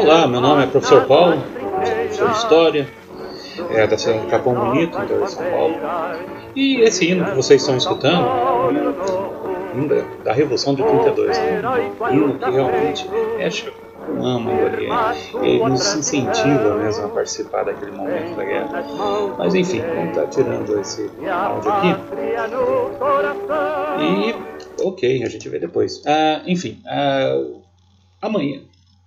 Olá, meu nome é professor Paulo, professor de História, da cidade de Capão Bonito, interior de São Paulo. E esse hino que vocês estão escutando é um hino da Revolução de 32, um hino que realmente mexe com o âmago ali, ele nos incentiva mesmo a participar daquele momento da guerra. Mas enfim, vamos estar tirando esse áudio aqui. E ok, a gente vê depois.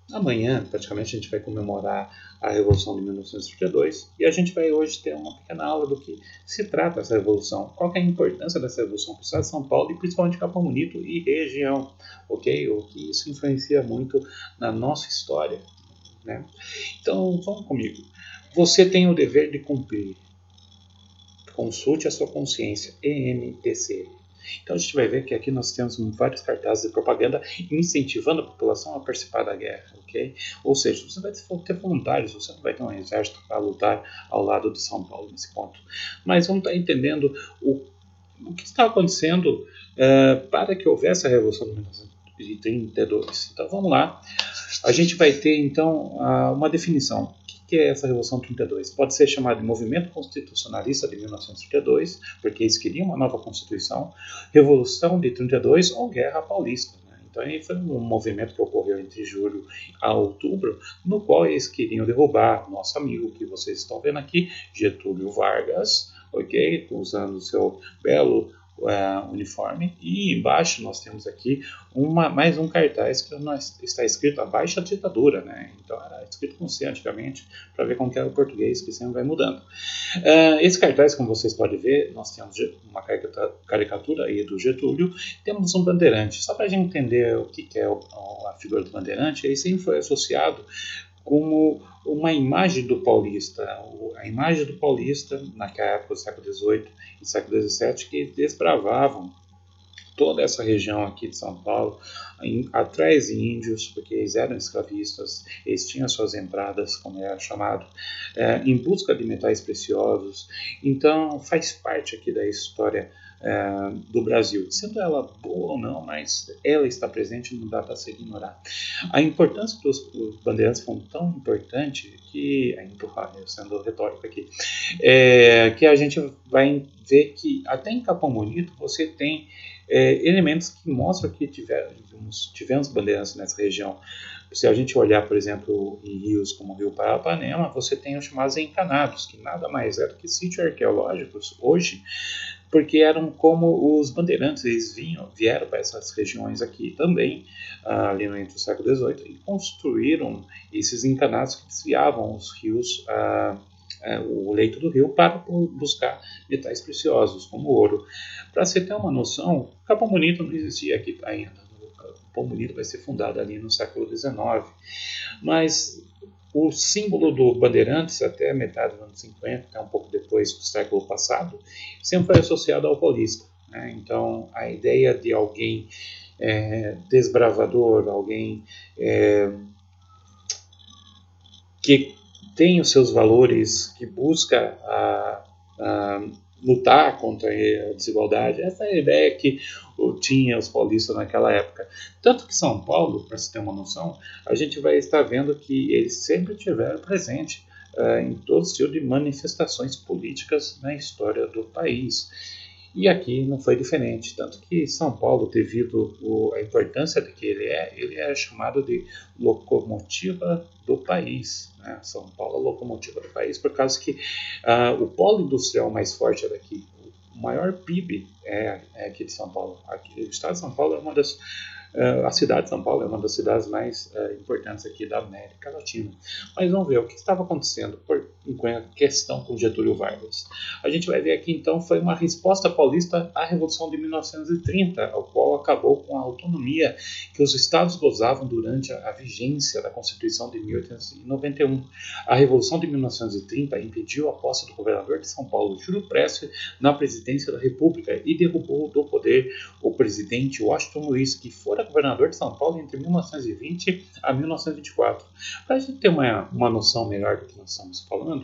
Amanhã, praticamente, a gente vai comemorar a Revolução de 1932 e a gente vai hoje ter uma pequena aula do que se trata essa revolução, qual é a importância dessa revolução para o estado de São Paulo e principalmente Capão Bonito e região, ok? O que isso influencia muito na nossa história, né? Então, vamos comigo. Você tem o dever de cumprir. Consulte a sua consciência, ENTC. Então a gente vai ver que aqui nós temos vários cartazes de propaganda incentivando a população a participar da guerra, ok? Ou seja, você vai ter voluntários, você não vai ter um exército para lutar ao lado de São Paulo nesse ponto. Mas vamos estar entendendo o que está acontecendo para que houvesse a Revolução de 1932. Então vamos lá. A gente vai ter então uma definição. O que é essa Revolução 32? Pode ser chamada de Movimento Constitucionalista de 1932, porque eles queriam uma nova Constituição, Revolução de 32 ou Guerra Paulista. Né? Então, foi um movimento que ocorreu entre julho a outubro, no qual eles queriam derrubar nosso amigo, que vocês estão vendo aqui, Getúlio Vargas, ok? Usando o seu belo uniforme, e embaixo nós temos aqui mais um cartaz que está escrito Abaixo a Ditadura, né? Então era escrito com C antigamente, para ver como que era o português, que sempre vai mudando. Esse cartaz, como vocês podem ver, nós temos uma caricatura aí do Getúlio, temos um bandeirante. Só para a gente entender o que é a figura do bandeirante, ele sempre foi associado como uma imagem do paulista, a imagem do paulista naquela época do século XVIII e século XVII, que desbravavam toda essa região aqui de São Paulo, atrás de índios, porque eles eram escravistas, eles tinham suas entradas, como era chamado, em busca de metais preciosos. Então faz parte aqui da história do Brasil, sendo ela boa ou não, mas ela está presente, não dá para se ignorar. A importância dos bandeirantes foi tão importante que, sendo retórico aqui, que a gente vai ver que até em Capão Bonito você tem elementos que mostram que tivemos bandeirantes nessa região. Se a gente olhar, por exemplo, em rios como o Rio Parapanema, você tem os chamados encanados, que nada mais é do que sítios arqueológicos hoje, porque eram como os bandeirantes, eles vieram para essas regiões aqui também, ali entre o século XVIII, e construíram esses encanados que desviavam os rios, o leito do rio, para buscar metais preciosos, como ouro. Para você ter uma noção, Capão Bonito não existia aqui ainda. Capão Bonito vai ser fundado ali no século XIX, mas o símbolo do Bandeirantes, até a metade dos anos 50, até um pouco depois do século passado, sempre foi associado ao paulista. Né? Então, a ideia de alguém desbravador, alguém que tem os seus valores, que busca lutar contra a desigualdade. Essa é a ideia que tinha os paulistas naquela época. Tanto que São Paulo, para se ter uma noção, a gente vai estar vendo que eles sempre tiveram presente em todo tipo de manifestações políticas na história do país. E aqui não foi diferente, tanto que São Paulo, devido à importância de que ele é chamado de locomotiva do país. Né? São Paulo é a locomotiva do país, por causa que o polo industrial mais forte é daqui. O maior PIB é aqui de São Paulo. Aqui, o estado de São Paulo é uma das... a cidade de São Paulo é uma das cidades mais importantes aqui da América Latina. Mas vamos ver o que estava acontecendo com a questão com Getúlio Vargas. A gente vai ver aqui, então, foi uma resposta paulista à Revolução de 1930, ao qual acabou com a autonomia que os estados gozavam durante a vigência da Constituição de 1891. A Revolução de 1930 impediu a posse do governador de São Paulo, Júlio Prestes, na presidência da República e derrubou do poder o presidente Washington Luiz, que fora governador de São Paulo entre 1920 a 1924. Para a gente ter uma noção melhor do que nós estamos falando,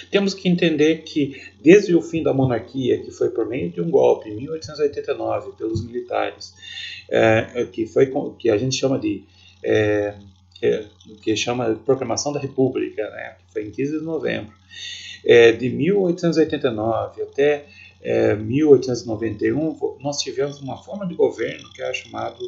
temos que entender que desde o fim da monarquia, que foi por meio de um golpe em 1889 pelos militares, que a gente chama de que chama Proclamação da República, né, que foi em 15 de novembro, de 1889 até 1891, nós tivemos uma forma de governo que era chamado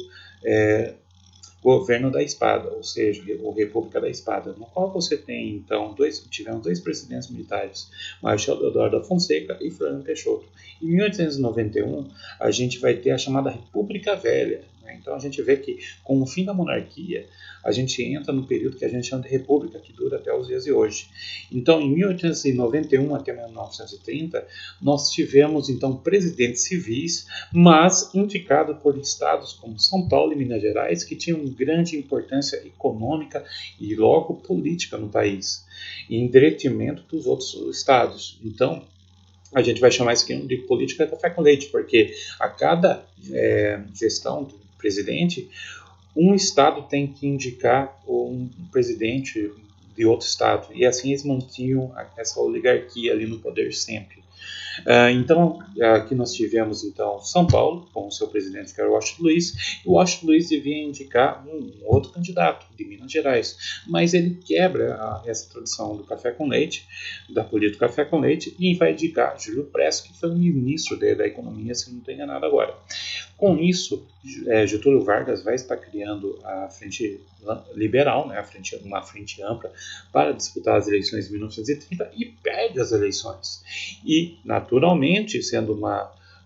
Governo da Espada, ou seja, ou República da Espada, no qual você tem, então, tivemos dois presidentes militares, Marechal Deodoro da Fonseca e Floriano Peixoto. Em 1891, a gente vai ter a chamada República Velha. Né? Então, a gente vê que, com o fim da monarquia, a gente entra no período que a gente chama de República, que dura até os dias de hoje. Então, em 1891 até 1930, nós tivemos, então, presidentes civis, mas indicados por estados como São Paulo e Minas Gerais, que tinham grande importância econômica e logo política no país, em detrimento dos outros estados. Então, a gente vai chamar isso de política café com leite, porque a cada gestão do presidente, um estado tem que indicar um presidente de outro estado, e assim eles mantinham essa oligarquia ali no poder sempre. Então, aqui nós tivemos então São Paulo com o seu presidente, que era o Washington Luiz, e o Washington Luiz devia indicar um outro candidato de Minas Gerais, mas ele quebra essa tradição do café com leite, da política café com leite, e vai indicar Júlio Prestes, que foi o ministro da Economia, se não estou enganado agora. Com isso, Getúlio Vargas vai estar criando a Frente Liberal, né, uma frente ampla, para disputar as eleições de 1930 e perde as eleições. E, naturalmente, sendo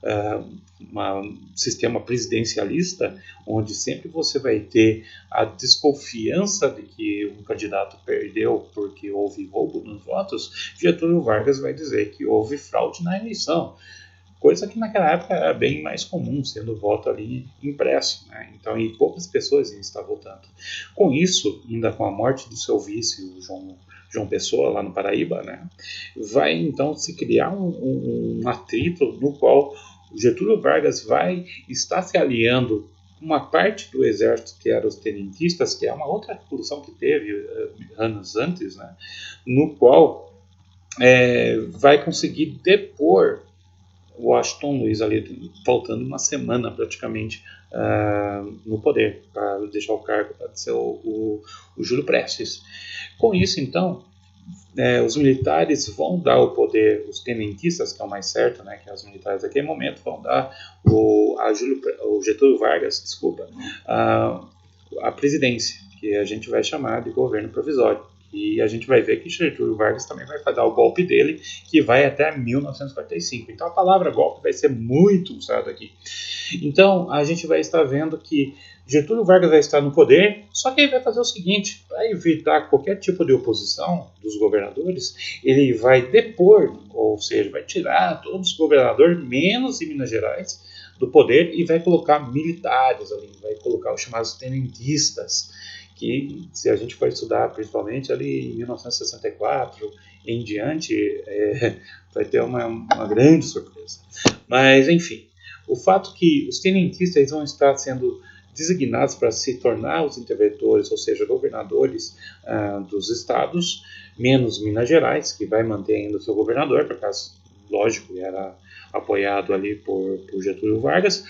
um sistema presidencialista, onde sempre você vai ter a desconfiança de que um candidato perdeu porque houve roubo nos votos, Getúlio Vargas vai dizer que houve fraude na eleição. Coisa que naquela época era bem mais comum, sendo o voto ali impresso, né? Então, e poucas pessoas iam estar votando. Com isso, ainda com a morte do seu vice, o João Pessoa, lá no Paraíba, né? Vai então se criar um atrito no qual o Getúlio Vargas vai estar se aliando uma parte do exército, que eram os tenentistas, que é uma outra revolução que teve anos antes, né? No qual vai conseguir depor o Washington Luiz ali, faltando uma semana praticamente no poder, para deixar o cargo para ser o Júlio Prestes. Com isso, então, os militares vão dar o poder, os tenentistas, que é o mais certo, né, que é os militares naquele momento, vão dar o Getúlio Vargas, a presidência, que a gente vai chamar de governo provisório. E a gente vai ver que Getúlio Vargas também vai dar o golpe dele, que vai até 1945. Então a palavra golpe vai ser muito usada aqui. Então a gente vai estar vendo que Getúlio Vargas vai estar no poder, só que ele vai fazer o seguinte: para evitar qualquer tipo de oposição dos governadores, ele vai depor, ou seja, vai tirar todos os governadores, menos em Minas Gerais, do poder, e vai colocar militares ali, vai colocar os chamados tenentistas, que, se a gente for estudar, principalmente ali em 1964 em diante, vai ter uma grande surpresa. Mas, enfim, o fato que os tenentistas vão estar sendo designados para se tornar os interventores, ou seja, governadores dos estados, menos Minas Gerais, que vai manter ainda o seu governador, por causa, lógico, era apoiado ali por Getúlio Vargas,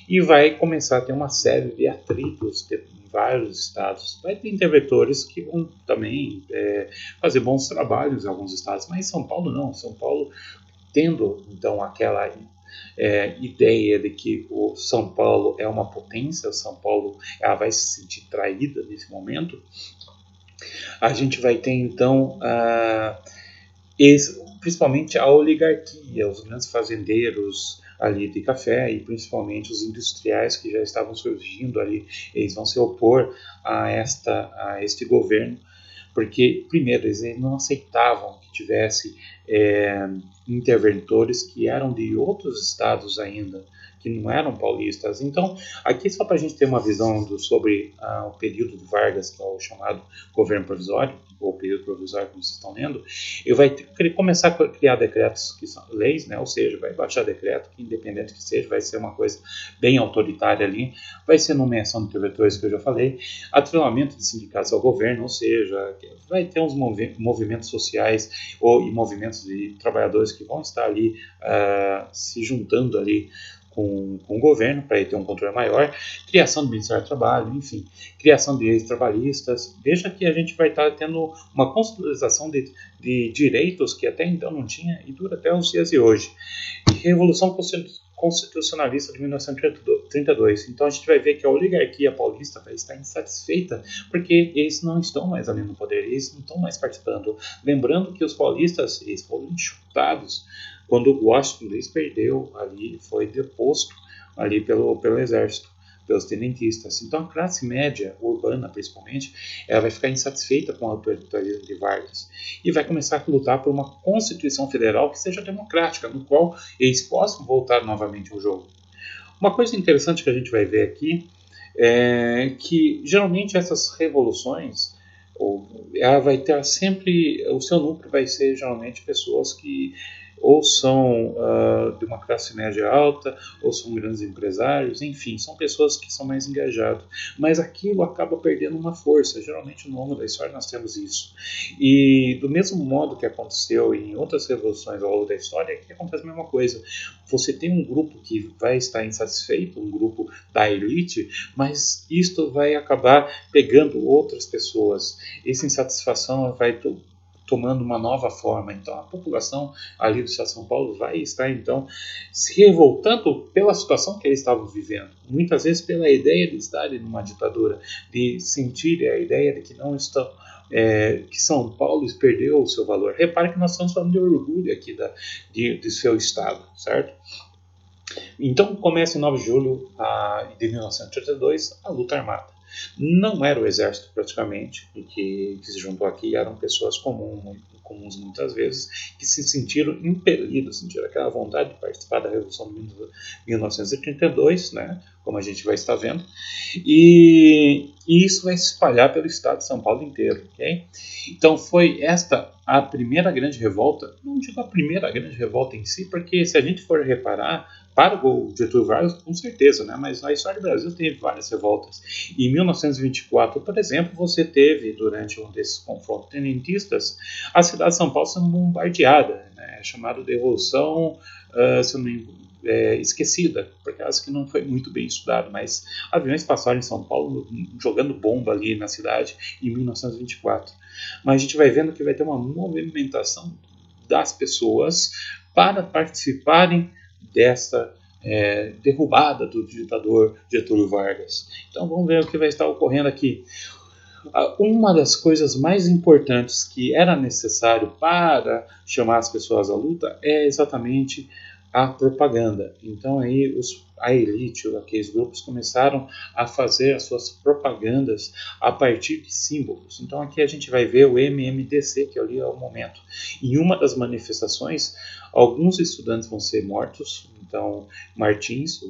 e vai começar a ter uma série de atritos vários estados. Vai ter interventores que vão também fazer bons trabalhos em alguns estados, mas em São Paulo não. São Paulo, tendo então aquela ideia de que o São Paulo é uma potência, São Paulo ela vai se sentir traída nesse momento, a gente vai ter então principalmente a oligarquia, os grandes fazendeiros ali de café, e principalmente os industriais que já estavam surgindo ali, eles vão se opor a este governo, porque, primeiro, eles não aceitavam que tivesse interventores que eram de outros estados ainda, que não eram paulistas. Então, aqui só para a gente ter uma visão sobre o período de Vargas, que é o chamado governo provisório, ou período provisório, como vocês estão lendo, ele vai começar a criar decretos que são leis, né? Ou seja, vai baixar decreto, que independente que seja, vai ser uma coisa bem autoritária ali, vai ser nomeação de interventores, que eu já falei, atrelamento de sindicatos ao governo, ou seja, vai ter uns movimentos sociais e movimentos de trabalhadores que vão estar ali se juntando ali com o governo, para ele ter um controle maior, criação do Ministério do Trabalho, enfim, criação de leis trabalhistas. Veja que a gente vai estar tendo uma consolidação de direitos que até então não tinha e dura até os dias de hoje. E Revolução Constitucionalista de 1932. Então a gente vai ver que a oligarquia paulista vai estar insatisfeita porque eles não estão mais ali no poder, eles não estão mais participando. Lembrando que os paulistas eles foram enxutados quando o Washington Luiz perdeu ali, foi deposto ali pelo exército, pelos tenentistas. Então a classe média, urbana principalmente, ela vai ficar insatisfeita com o autoritarismo de Vargas e vai começar a lutar por uma Constituição Federal que seja democrática, no qual eles possam voltar novamente ao jogo. Uma coisa interessante que a gente vai ver aqui é que geralmente essas revoluções ela vai ter sempre, o seu núcleo vai ser geralmente pessoas que ou são de uma classe média alta, ou são grandes empresários, enfim, são pessoas que são mais engajadas. Mas aquilo acaba perdendo uma força. Geralmente no longo da história nós temos isso. E do mesmo modo que aconteceu em outras revoluções ao longo da história, aqui acontece a mesma coisa. Você tem um grupo que vai estar insatisfeito, um grupo da elite, mas isto vai acabar pegando outras pessoas. Essa insatisfação vai tomando uma nova forma. Então a população ali do estado de São Paulo vai estar então se revoltando pela situação que eles estavam vivendo, muitas vezes pela ideia de estarem numa ditadura, de sentir a ideia de que não estão que São Paulo perdeu o seu valor. Repare que nós estamos falando de orgulho aqui de seu estado, certo? Então começa em 9 de julho de 1932 a luta armada. Não era o exército praticamente que se juntou aqui, eram pessoas comuns muitas vezes, que se sentiram impelidos, sentiram aquela vontade de participar da Revolução de 1932, né, como a gente vai estar vendo, e isso vai se espalhar pelo estado de São Paulo inteiro. Okay? Então foi esta a primeira grande revolta, não digo a primeira grande revolta em si, porque se a gente for reparar, para o Getúlio Vargas, com certeza, né? Mas na história do Brasil teve várias revoltas. Em 1924, por exemplo, você teve, durante um desses confrontos tenentistas, a cidade de São Paulo sendo bombardeada, né? Chamada de Revolução esquecida, por causa que não foi muito bem estudado, mas aviões passaram em São Paulo jogando bomba ali na cidade em 1924. Mas a gente vai vendo que vai ter uma movimentação das pessoas para participarem dessa derrubada do ditador Getúlio Vargas. Então vamos ver o que vai estar ocorrendo aqui. Uma das coisas mais importantes que era necessário para chamar as pessoas à luta é exatamente a propaganda. Então aí a elite, aqueles grupos começaram a fazer as suas propagandas a partir de símbolos. Então aqui a gente vai ver o MMDC, que ali é o momento. Em uma das manifestações, alguns estudantes vão ser mortos. Então, Martins,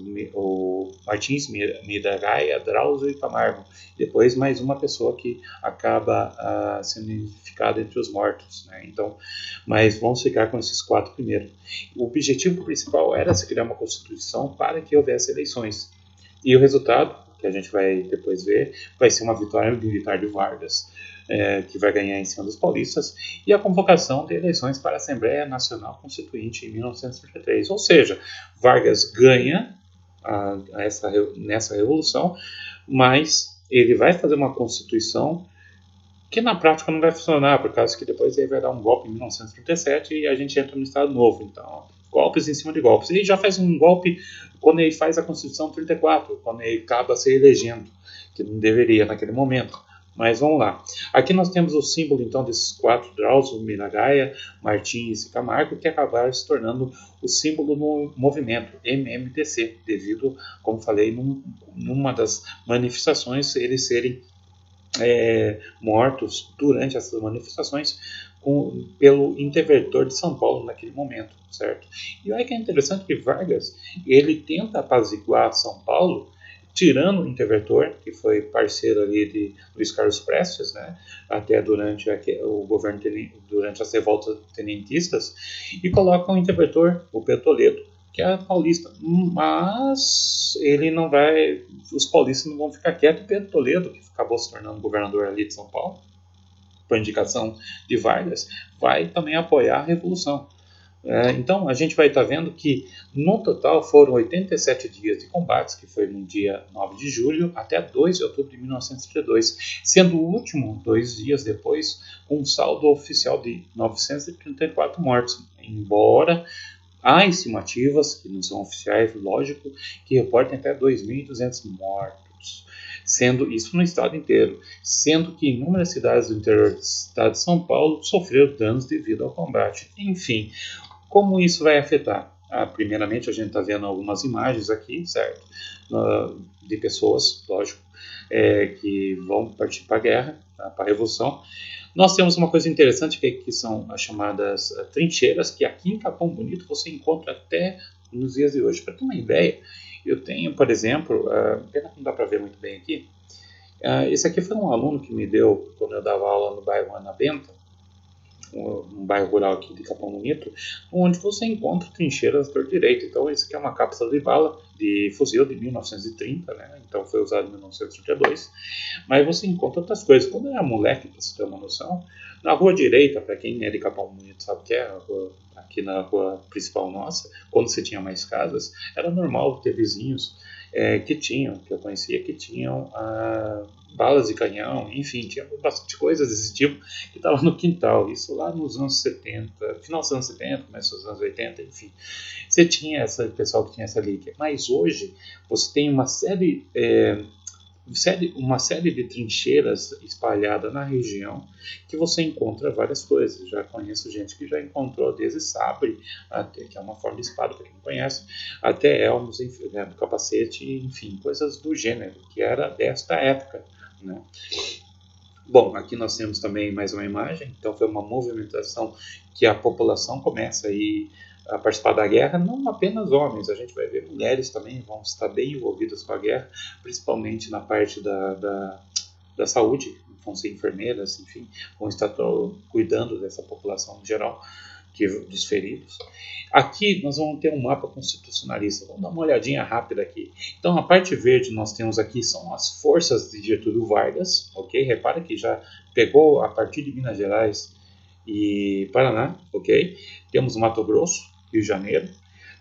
Miragaia, Drauzio e Camargo. Depois, mais uma pessoa que acaba sendo identificada entre os mortos. Né? Então, mas vamos ficar com esses 4 primeiros. O objetivo principal era se criar uma constituição para que houvesse eleições. E o resultado, que a gente vai depois ver, vai ser uma vitória militar de Vargas, que vai ganhar em cima dos paulistas, e a convocação de eleições para a Assembleia Nacional Constituinte em 1933. Ou seja, Vargas ganha nessa revolução, mas ele vai fazer uma Constituição que na prática não vai funcionar, por causa que depois ele vai dar um golpe em 1937 e a gente entra no Estado Novo. Então, golpes em cima de golpes. Ele já faz um golpe quando ele faz a Constituição 34, quando ele acaba se elegendo, que não deveria naquele momento. Mas vamos lá. Aqui nós temos o símbolo então desses 4, Drauzio, Miragaia, Martins e Camargo, que acabaram se tornando o símbolo no movimento MMDC, devido, como falei, numa das manifestações, eles serem mortos durante essas manifestações pelo interventor de São Paulo naquele momento, certo? E olha que é interessante que Vargas, ele tenta apaziguar São Paulo, tirando o interventor, que foi parceiro ali de Luiz Carlos Prestes, né, até durante o governo, durante as revoltas tenentistas, e coloca um interventor, o Pedro Toledo, que é paulista, mas ele não vai, os paulistas não vão ficar quietos. Pedro Toledo, que acabou se tornando governador ali de São Paulo, por indicação de Vargas, vai também apoiar a revolução. Então a gente vai estar vendo que no total foram 87 dias de combates, que foi no dia 9 de julho até 2 de outubro de 1932, sendo o último 2 dias depois com um saldo oficial de 934 mortos, embora há estimativas, que não são oficiais, lógico, que reportem até 2.200 mortos, sendo isso no estado inteiro, sendo que inúmeras cidades do interior do estado de São Paulo sofreram danos devido ao combate. Enfim, como isso vai afetar? Primeiramente, a gente está vendo algumas imagens aqui, certo? De pessoas, lógico, que vão partir para a guerra, para a revolução. Nós temos uma coisa interessante que são as chamadas trincheiras, que aqui em Capão Bonito você encontra até nos dias de hoje. Para ter uma ideia, eu tenho, por exemplo, pena que não dá para ver muito bem aqui, esse aqui foi um aluno que me deu quando eu dava aula no bairro Ana Benta, um bairro rural aqui de Capão Bonito, onde você encontra trincheiras por direito. Então, esse aqui é uma cápsula de bala de fuzil de 1930, né? Então foi usado em 1932. Mas você encontra outras coisas. Quando eu era moleque, para você ter uma noção, na rua direita, para quem é de Capão Bonito sabe o que é, aqui na rua principal nossa, quando você tinha mais casas, era normal ter vizinhos que eu conhecia, que tinham balas de canhão, enfim, tinha bastante coisas desse tipo que estava no quintal. Isso lá nos anos 70, final dos anos 70, começo dos anos 80, enfim. Você tinha esse pessoal que tinha essa liga. Mas hoje você tem uma série de trincheiras espalhadas na região que você encontra várias coisas. Já conheço gente que já encontrou desde sabre, até, que é uma forma de espada, para quem não conhece, até elmos, do capacete, enfim, coisas do gênero, que era desta época, né? Bom, aqui nós temos também mais uma imagem. Então foi uma movimentação que a população começa a participar da guerra, não apenas homens, a gente vai ver mulheres também vão estar bem envolvidas com a guerra, principalmente na parte da saúde, vão ser enfermeiras, enfim, vão estar cuidando dessa população em geral, dos feridos. Aqui nós vamos ter um mapa constitucionalista, vamos dar uma olhadinha rápida aqui. Então a parte verde nós temos aqui são as forças de Getúlio Vargas, ok? Repara que já pegou a partir de Minas Gerais e Paraná, ok? Temos Mato Grosso, Rio de Janeiro.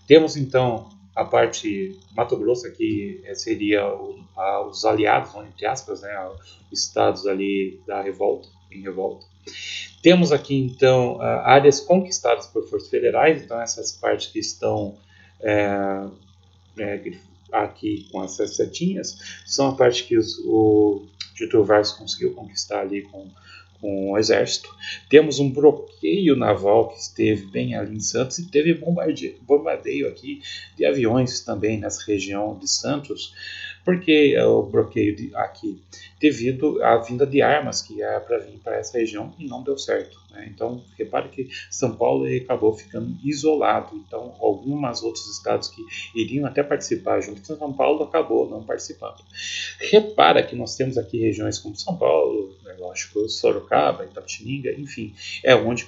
Temos então a parte Mato Grosso aqui seria os aliados, entre aspas, né, os estados ali da revolta, em revolta. Temos aqui então áreas conquistadas por forças federais, então essas partes que estão aqui com essas setinhas são a parte que o Getúlio Vargas conseguiu conquistar ali com o exército. Temos um bloqueio naval que esteve bem ali em Santos e teve bombardeio aqui de aviões também nessa região de Santos. Porque o bloqueio aqui? Devido à vinda de armas que era para vir para essa região e não deu certo, né? Então, repare que São Paulo acabou ficando isolado. Então, alguns outros estados que iriam até participar junto com São Paulo acabou não participando. Repara que nós temos aqui regiões como São Paulo, lógico, Sorocaba, Itapetininga, enfim, é onde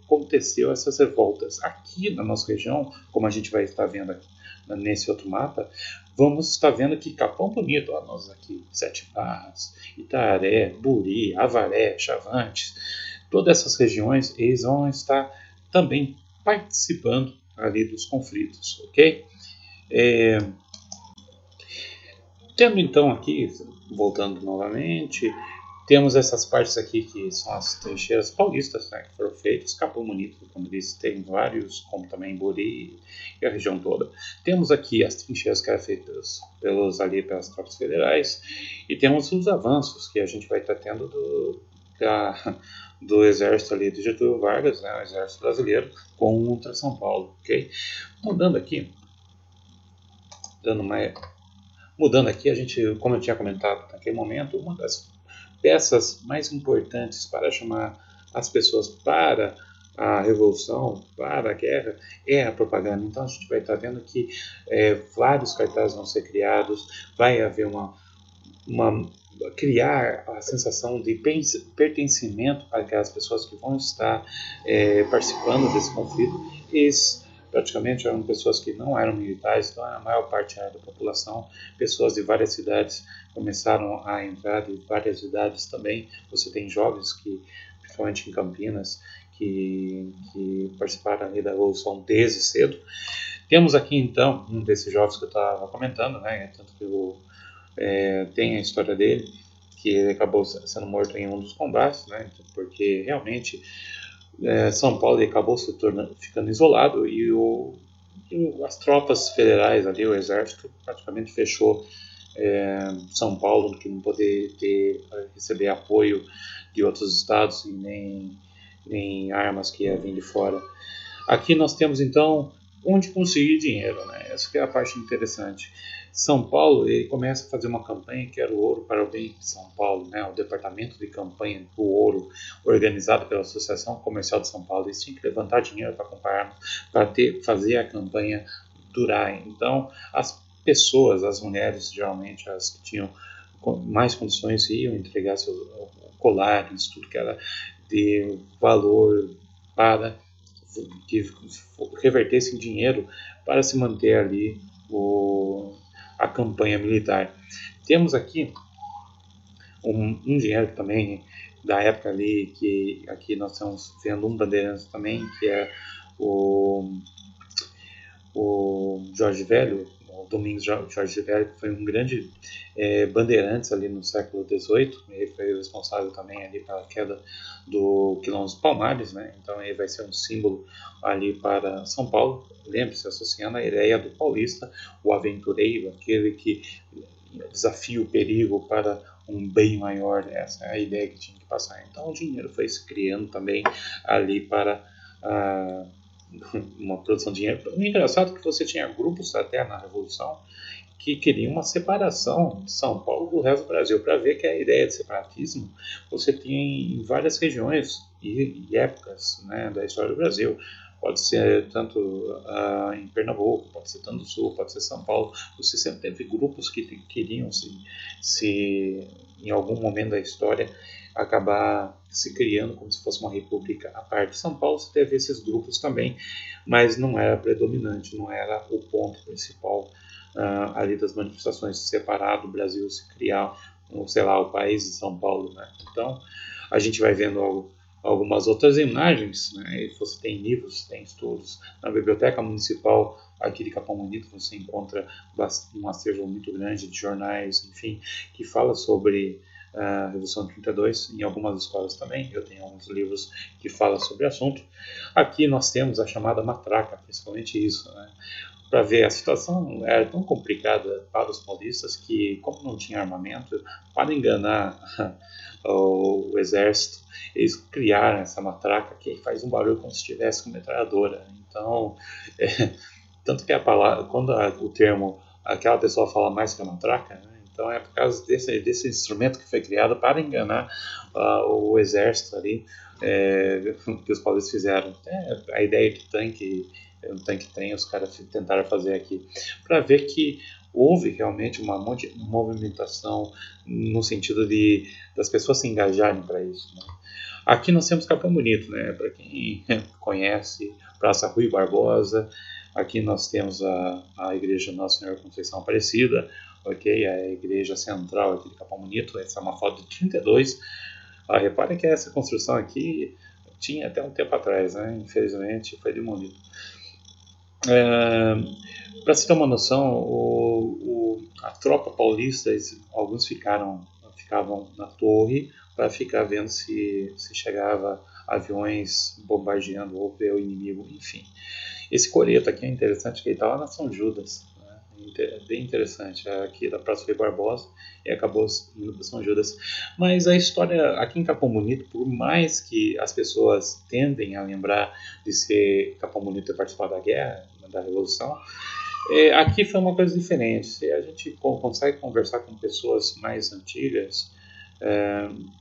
aconteceu essas revoltas. Aqui na nossa região, como a gente vai estar vendo aqui, nesse outro mapa, vamos estar vendo que Capão Bonito, nós aqui, Sete Barras, Itaré, Buri, Avaré, Chavantes, todas essas regiões, eles vão estar também participando ali dos conflitos, ok? Tendo então aqui, voltando novamente, temos essas partes aqui que são as trincheiras paulistas, né, que foram feitas, Capão Bonito, como disse, tem vários, como também Buri e a região toda. Temos aqui as trincheiras que eram feitas pelas tropas federais, e temos os avanços que a gente vai estar tendo do exército ali de Getúlio Vargas, né, o exército brasileiro, contra São Paulo, ok? Mudando aqui, a gente, como eu tinha comentado naquele momento, uma das peças mais importantes para chamar as pessoas para a revolução, para a guerra, é a propaganda. Então a gente vai estar vendo que vários cartazes vão ser criados, vai haver criar a sensação de pertencimento para aquelas pessoas que vão estar participando desse conflito. Praticamente eram pessoas que não eram militares, então a maior parte era da população, pessoas de várias cidades começaram a entrar, de várias idades também. Você tem jovens que, principalmente em Campinas, que participaram ali da Revolução desde cedo. Temos aqui, então, um desses jovens que eu estava comentando, né? Tanto que tem a história dele, que ele acabou sendo morto em um dos combates, né? Porque realmente São Paulo acabou ficando isolado e as tropas federais ali, o exército, praticamente fechou São Paulo, que não poder receber apoio de outros estados e nem armas que ia vir de fora. Aqui nós temos então onde conseguir dinheiro, né? Essa que é a parte interessante. São Paulo, ele começa a fazer uma campanha que era o Ouro para o Bem de São Paulo, né? O departamento de campanha do ouro, organizado pela Associação Comercial de São Paulo. Eles tinham que levantar dinheiro para comprar armas, para fazer a campanha durar. Então, as pessoas, as mulheres, geralmente, as que tinham mais condições, iam entregar seus colares, tudo que era de valor para que revertesse em dinheiro para se manter ali a campanha militar. Temos aqui um dinheiro também da época ali, que aqui nós estamos vendo um bandeirante também, que é o Jorge Velho, o Domingos Jorge Velho, que foi um grande bandeirantes ali no século XVIII. Ele foi responsável também ali pela queda do Quilombo dos Palmares, né? Então ele vai ser um símbolo ali para São Paulo. Lembre-se, associando a ideia do paulista, o aventureiro, aquele que desafia o perigo para um bem maior. Essa é a ideia que tinha que passar. Então o dinheiro foi se criando também ali para uma produção de dinheiro. O engraçado é que você tinha grupos até na Revolução que queriam uma separação de São Paulo do resto do Brasil, para ver que a ideia de separatismo você tinha em várias regiões e épocas, né, da história do Brasil. Pode ser tanto em Pernambuco, pode ser tanto no Sul, pode ser São Paulo. Você sempre teve grupos que queriam se em algum momento da história acabar se criando como se fosse uma república à parte. São Paulo você teve esses grupos também, mas não era predominante, não era o ponto principal ali das manifestações, de separar do Brasil, se criar, sei lá, o país de São Paulo, né? Então a gente vai vendo algumas outras imagens, né? E você tem livros, tem estudos. Na Biblioteca Municipal aqui de Capão Bonito você encontra um acervo muito grande de jornais, enfim, que fala sobre a Revolução de 32, em algumas escolas também. Eu tenho alguns livros que falam sobre o assunto. Aqui nós temos a chamada matraca, principalmente isso, né? Para ver, a situação era tão complicada para os paulistas que, como não tinha armamento, para enganar o exército, eles criaram essa matraca que faz um barulho como se estivesse com metralhadora. Então, tanto que a palavra, quando o termo aquela pessoa fala mais que a matraca, né? Então é por causa desse instrumento que foi criado para enganar o exército ali, que os paulistas fizeram. A ideia de um tanque-trem, os caras tentaram fazer aqui, para ver que houve realmente uma movimentação no sentido das pessoas se engajarem para isso, né? Aqui nós temos Capão Bonito, né? Para quem conhece, Praça Rui Barbosa. Aqui nós temos a Igreja Nossa Senhora Conceição Aparecida, ok? A igreja central aqui de Capão Bonito. Essa é uma foto de 32. Repare que essa construção aqui tinha até um tempo atrás, né? Infelizmente foi demolido. Para se ter uma noção, a tropa paulista, alguns ficavam na torre para ficar vendo se chegava aviões bombardeando ou ver o inimigo, enfim. Esse coreto aqui é interessante, que ele está lá na São Judas, né? Bem interessante, aqui da Praça Rui Barbosa, e acabou indo para São Judas. Mas a história aqui em Capão Bonito, por mais que as pessoas tendem a lembrar de ser Capão Bonito ter participado da guerra, da Revolução, aqui foi uma coisa diferente. Se a gente consegue conversar com pessoas mais antigas,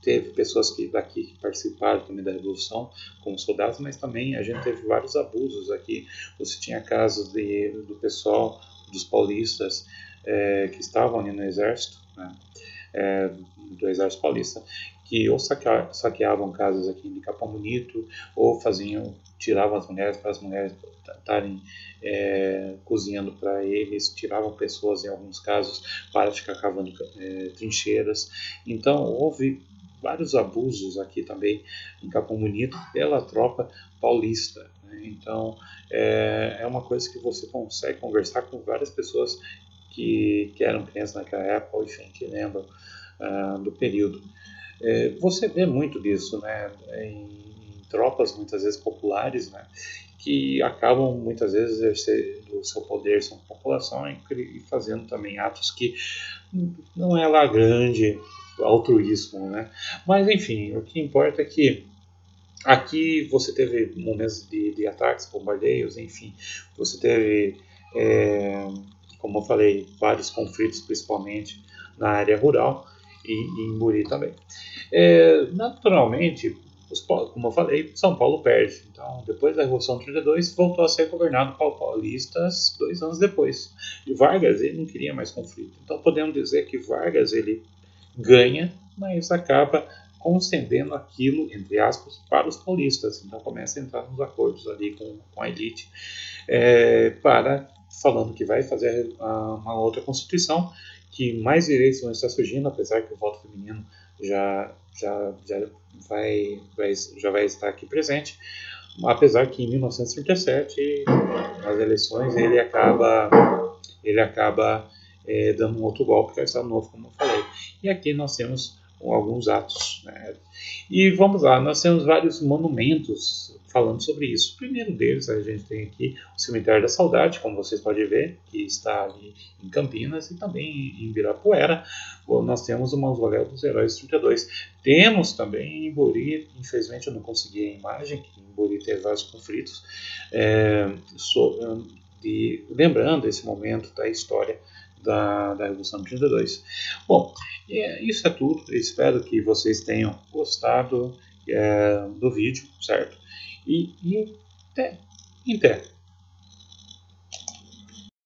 teve pessoas daqui que participaram também da Revolução como soldados, mas também a gente teve vários abusos aqui. Você tinha casos do pessoal, dos paulistas, que estavam ali no exército, né, do exército paulista, que ou saqueavam casas aqui de Capão Bonito, ou tiravam as mulheres para as mulheres estarem cozinhando para eles, tiravam pessoas em alguns casos para ficar cavando trincheiras. Então houve vários abusos aqui também em Capão Bonito pela tropa paulista, né? Então é uma coisa que você consegue conversar com várias pessoas que eram crianças naquela época, enfim, que lembram do período. Você vê muito disso, né, em tropas muitas vezes populares, né, que acabam muitas vezes exercendo o seu poder sobre a população e fazendo também atos que não é lá grande altruísmo, né? Mas enfim, o que importa é que aqui você teve momentos de ataques, bombardeios, enfim, você teve, como eu falei, vários conflitos, principalmente na área rural e em Muri também. Naturalmente, como eu falei, São Paulo perde. Então, depois da Revolução de 32, voltou a ser governado por paulistas 2 anos depois. E Vargas, ele não queria mais conflito. Então, podemos dizer que Vargas, ele ganha, mas acaba concedendo aquilo, entre aspas, para os paulistas. Então, começa a entrar nos acordos ali com a elite, falando que vai fazer uma outra Constituição, que mais direitos vão estar surgindo, apesar que o voto feminino já vai estar aqui presente, apesar que em 1937, nas eleições, ele acaba dando um outro golpe, que é o Estado Novo, como eu falei. E aqui nós temos alguns atos, né? E vamos lá, nós temos vários monumentos falando sobre isso. O primeiro deles, a gente tem aqui o Cemitério da Saudade, como vocês podem ver, que está ali em Campinas, e também em Ibirapuera. Nós temos o Mausoléu dos Heróis 32. Temos também em Buri, infelizmente eu não consegui a imagem, que em Buri teve vários conflitos, lembrando esse momento da história da Revolução de 32. Bom, isso é tudo. Eu espero que vocês tenham gostado do vídeo, certo? E até.